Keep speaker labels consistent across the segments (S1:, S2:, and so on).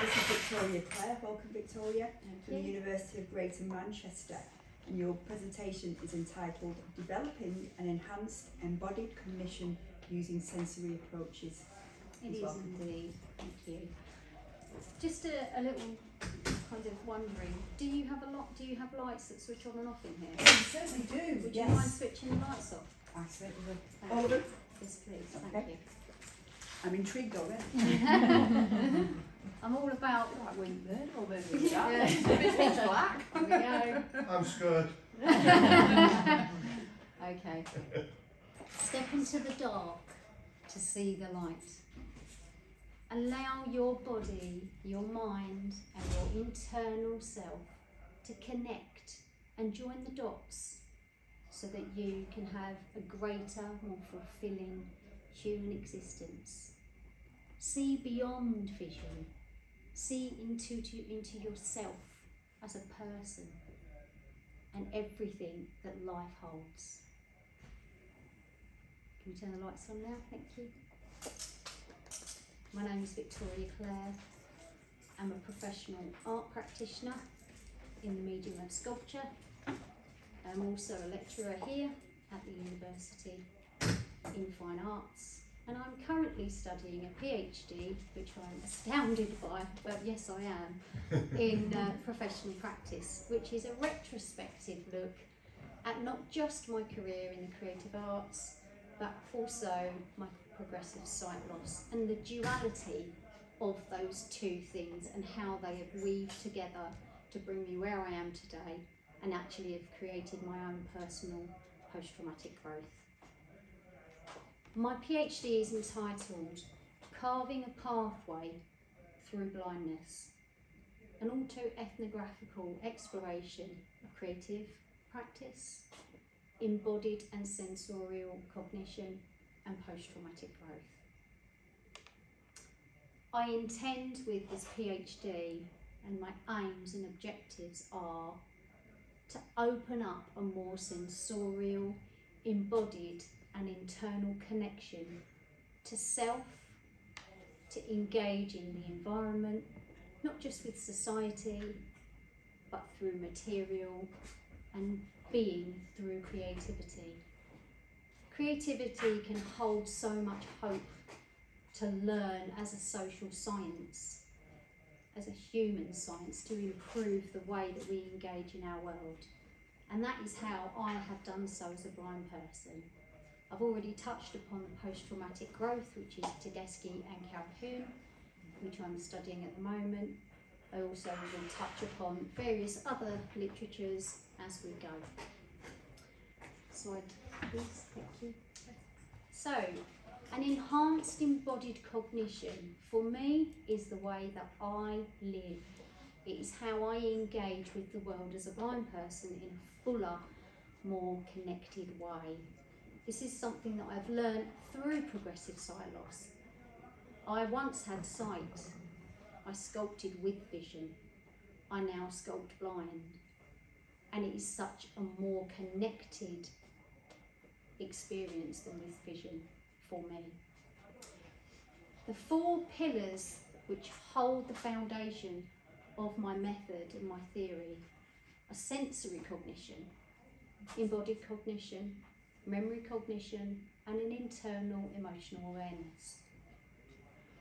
S1: This is Victoria Clare. Welcome, Victoria, from the University of Greater Manchester. And your presentation is entitled Developing an Enhanced Embodied Cognition Using Sensory Approaches.
S2: It is indeed. Thank you. Just a little kind of wondering, do you have lights that switch on and off in here?
S1: We certainly do.
S2: Would you mind switching the lights off?
S1: I certainly will. All of them?
S2: Yes, please.
S1: Okay.
S2: Thank you.
S1: I'm intrigued already.
S2: I'm all about.
S3: Right, wing then, or there's a
S2: Yeah.
S3: It's black.
S2: There we go.
S4: I'm scared.
S2: Okay. Step into the dark to see the light. Allow your body, your mind, and your internal self to connect and join the dots so that you can have a greater, more fulfilling human existence. See beyond vision. See into yourself as a person and everything that life holds. Can we turn the lights on now? Thank you. My name is Victoria Clare. I'm a professional art practitioner in the medium of sculpture. I'm also a lecturer here at the University in Fine Arts, and I'm currently studying a PhD, which I'm astounded by, but yes I am, in professional practice, which is a retrospective look at not just my career in the creative arts, but also my progressive sight loss and the duality of those two things and how they have weaved together to bring me where I am today and actually have created my own personal post-traumatic growth. My PhD is entitled Carving a Pathway Through Blindness, an auto-ethnographical exploration of creative practice, embodied and sensorial cognition and post-traumatic growth. I intend with this PhD, and my aims and objectives are to open up a more sensorial, embodied and internal connection to self, to engage in the environment, not just with society, but through material and being through creativity. Creativity can hold so much hope to learn as a social science, as a human science, to improve the way that we engage in our world. And that is how I have done so as a blind person. I've already touched upon the post-traumatic growth, which is Tedeschi and Calhoun, which I'm studying at the moment. I also will touch upon various other literatures as we go. Slide, please, thank you. So, an enhanced embodied cognition, for me, is the way that I live. It is how I engage with the world as a blind person in a fuller, more connected way. This is something that I've learned through progressive sight loss. I once had sight. I sculpted with vision. I now sculpt blind. And it is such a more connected experience than with vision for me. The 4 pillars which hold the foundation of my method and my theory are sensory cognition, embodied cognition, memory cognition, and an internal emotional awareness.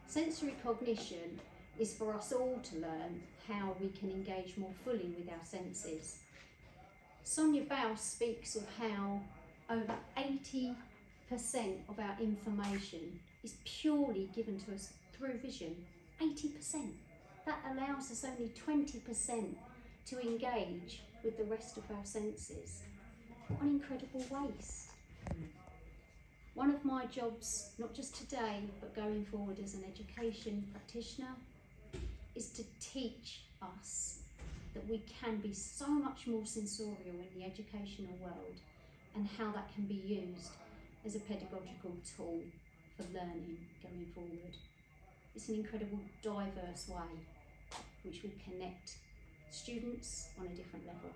S2: Sensory cognition is for us all to learn how we can engage more fully with our senses. Sonia Baus speaks of how over 80% of our information is purely given to us through vision. 80%. That allows us only 20% to engage with the rest of our senses. What an incredible waste. One of my jobs, not just today, but going forward as an education practitioner, is to teach us that we can be so much more sensorial in the educational world and how that can be used as a pedagogical tool for learning going forward. It's an incredible diverse way which will connect students on a different level.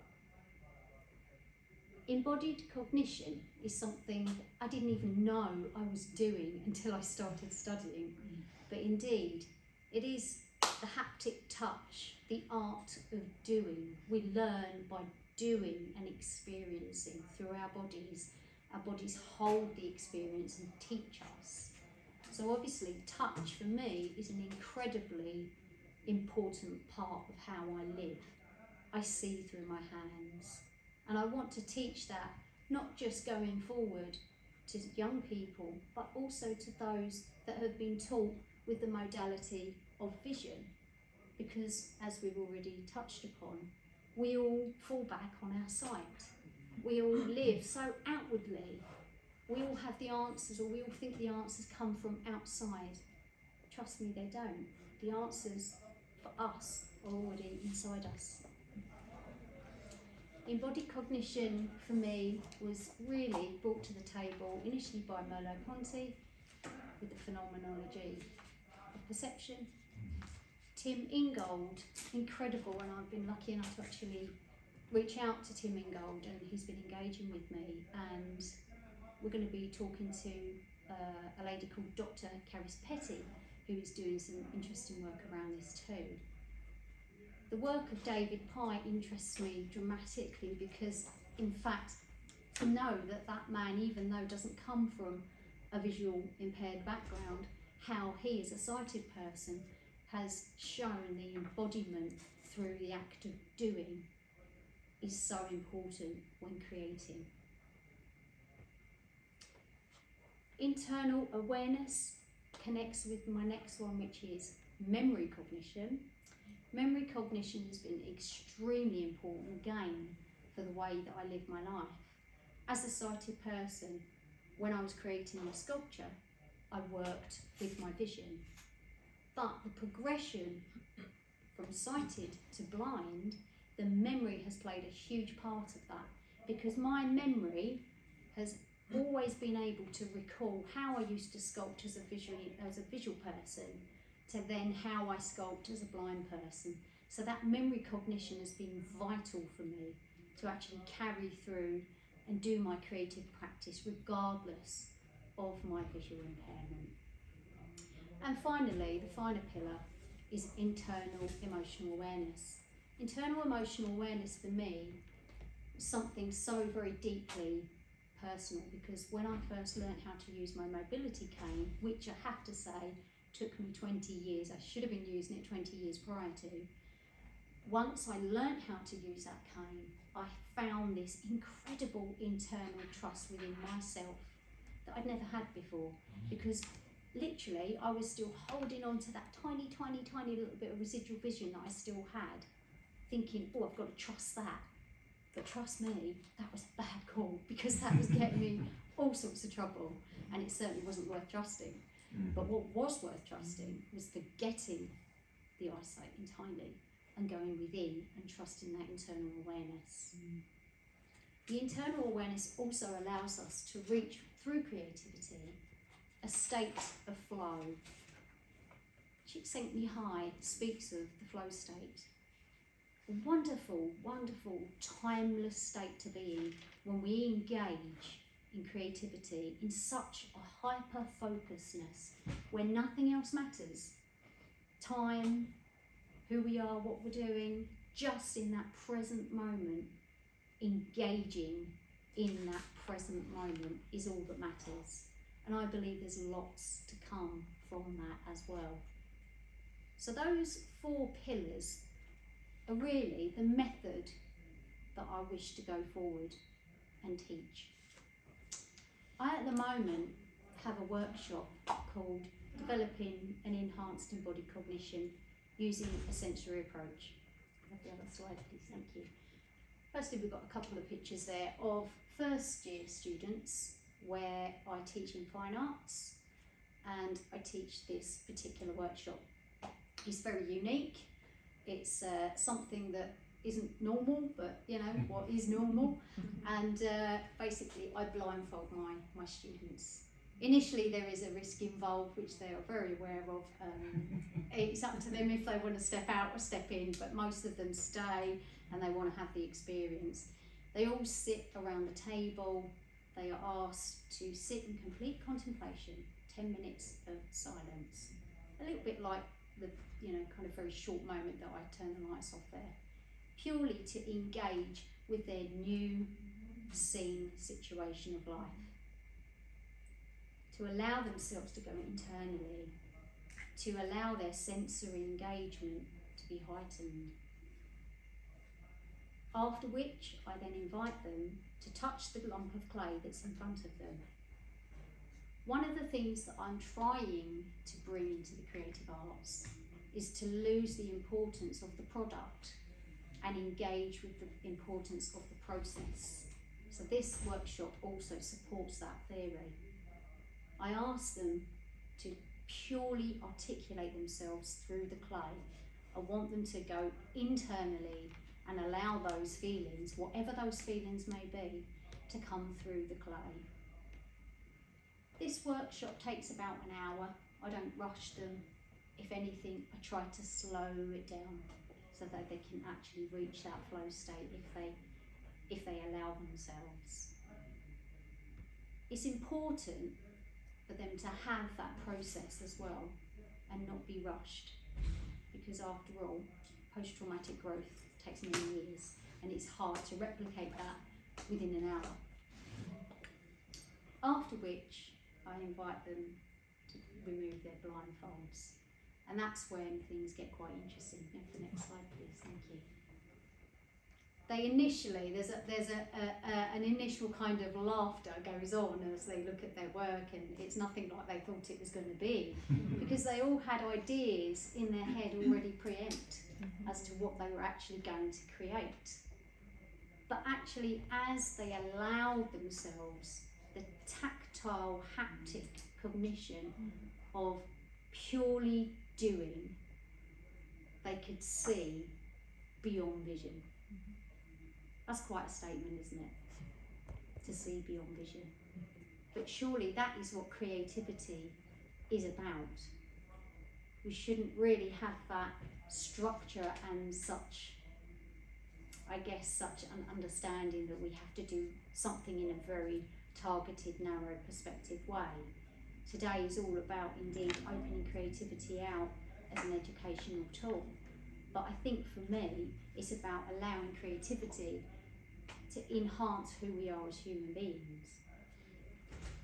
S2: Embodied cognition is something I didn't even know I was doing until I started studying, but indeed it is the haptic touch, the art of doing. We learn by doing and experiencing through our bodies. Our bodies hold the experience and teach us. So obviously touch for me is an incredibly important part of how I live. I see through my hands. And I want to teach that not just going forward to young people, but also to those that have been taught with the modality of vision. Because as we've already touched upon, we all fall back on our sight. We all live so outwardly. We all have the answers, or we all think the answers come from outside. Trust me, they don't. The answers for us are already inside us. Embodied cognition for me was really brought to the table initially by Merleau-Ponty with the phenomenology of perception. Tim Ingold, incredible, and I've been lucky enough to actually reach out to Tim Ingold, and he's been engaging with me, and we're going to be talking to a lady called Dr. Caris Petty, who is doing some interesting work around this too. The work of David Pye interests me dramatically because, in fact, to know that that man, even though doesn't come from a visual impaired background, how he as a sighted person has shown the embodiment through the act of doing is so important when creating. Internal awareness connects with my next one, which is memory cognition. Memory cognition has been extremely important again for the way that I live my life. As a sighted person, when I was creating my sculpture, I worked with my vision. But the progression from sighted to blind, the memory has played a huge part of that, because my memory has always been able to recall how I used to sculpt as a visual person to then how I sculpt as a blind person. So that memory cognition has been vital for me to actually carry through and do my creative practice regardless of my visual impairment. And finally, the final pillar is internal emotional awareness. Internal emotional awareness for me is something so very deeply personal, because when I first learned how to use my mobility cane, which I have to say took me 20 years, I should have been using it 20 years prior to, once I learned how to use that cane, I found this incredible internal trust within myself that I'd never had before, because literally I was still holding on to that tiny little bit of residual vision that I still had, thinking, oh, I've got to trust that. But trust me, that was a bad call, because that was getting me all sorts of trouble, and it certainly wasn't worth trusting. But what was worth trusting was forgetting the eyesight entirely and going within and trusting that internal awareness. The internal awareness also allows us to reach, through creativity, a state of flow. Csikszentmihalyi speaks of the flow state. A wonderful, wonderful, timeless state to be in when we engage in creativity in such a hyper-focusedness where nothing else matters. Time, who we are, what we're doing, just in that present moment, engaging in that present moment is all that matters. And I believe there's lots to come from that as well. So those 4 pillars are really the method that I wish to go forward and teach. I at the moment have a workshop called Developing an Enhanced Embodied Cognition Using a Sensory Approach. Have the other slide, please, thank you. Firstly, we've got a couple of pictures there of first year students where I teach in fine arts, and I teach this particular workshop. It's very unique. It's something that isn't normal, but you know what is normal. And basically I blindfold my students. Initially there is a risk involved, which they are very aware of. It's up to them if they want to step out or step in, but most of them stay and they want to have the experience. They all sit around the table. They are asked to sit in complete contemplation, 10 minutes of silence. A little bit like the kind of very short moment that I turn the lights off there, purely to engage with their new seen situation of life, to allow themselves to go internally, to allow their sensory engagement to be heightened. After which, I then invite them to touch the lump of clay that's in front of them. One of the things that I'm trying to bring into the creative arts is to lose the importance of the product and engage with the importance of the process. So this workshop also supports that theory. I ask them to purely articulate themselves through the clay. I want them to go internally and allow those feelings, whatever those feelings may be, to come through the clay. This workshop takes about an hour. I don't rush them. If anything, I try to slow it down so that they can actually reach that flow state if they allow themselves. It's important for them to have that process as well and not be rushed, because after all, post-traumatic growth takes many years and it's hard to replicate that within an hour. After which, I invite them to remove their blindfolds, and that's when things get quite interesting. Go to the next slide, please. Thank you. They initially, there's an initial kind of laughter goes on as they look at their work, and it's nothing like they thought it was going to be, because they all had ideas in their head already preempt as to what they were actually going to create. But actually, as they allowed themselves the tactile, haptic cognition of purely doing, they could see beyond vision. That's quite a statement, isn't it? To see beyond vision. But surely that is what creativity is about. We shouldn't really have that structure and such, I guess, such an understanding that we have to do something in a very targeted, narrow perspective way. Today is all about indeed opening creativity out as an educational tool. But I think for me, it's about allowing creativity to enhance who we are as human beings.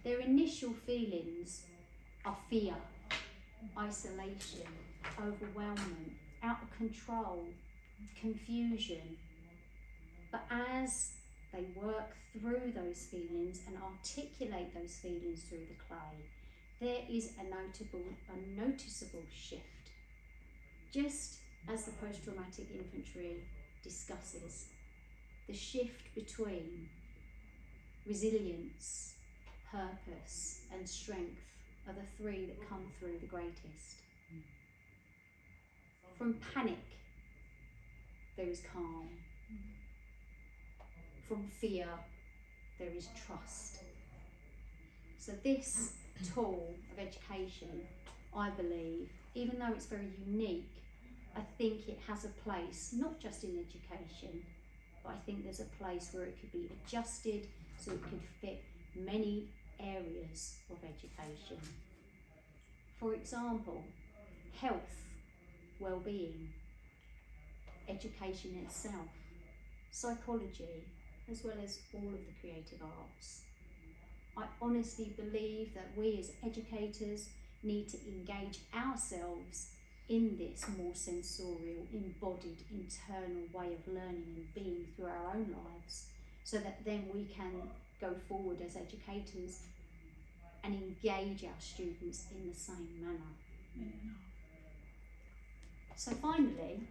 S2: Their initial feelings are fear, isolation, overwhelmment, out of control, confusion. But as they work through those feelings and articulate those feelings through the clay, there is a noticeable shift. Just as the post-traumatic inventory discusses, the shift between resilience, purpose and strength are the three that come through the greatest. From panic, there is calm. From fear, there is trust. So this tool of education, I believe, even though it's very unique, I think it has a place, not just in education, but I think there's a place where it could be adjusted so it could fit many areas of education. For example, health, well-being, education itself, psychology, as well as all of the creative arts. I honestly believe that we as educators need to engage ourselves in this more sensorial, embodied, internal way of learning and being through our own lives, so that then we can go forward as educators and engage our students in the same manner. So finally,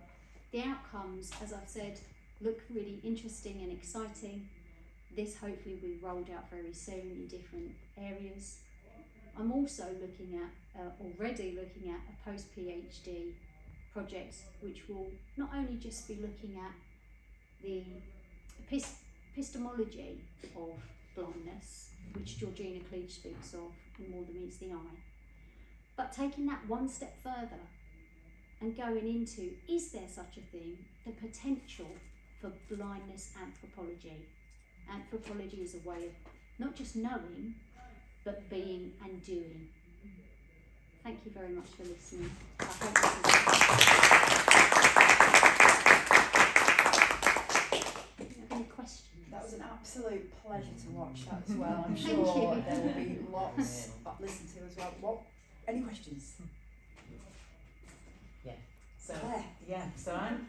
S2: the outcomes, as I've said, look really interesting and exciting. This hopefully will be rolled out very soon in different areas. I'm also already looking at a post-PhD project which will not only just be looking at the epistemology of blindness, which Georgina Cleage speaks of in More Than Meets the Eye, but taking that one step further and going into, is there such a thing, the potential for blindness anthropology. Anthropology is a way of not just knowing, but being and doing. Thank you very much for listening. Any questions?
S1: That was an absolute pleasure to watch that as well. I'm
S2: Thank
S1: sure
S2: you.
S1: there will be lots that listen to as well. What? Any questions?
S4: So
S1: Claire.
S4: yeah, so I'm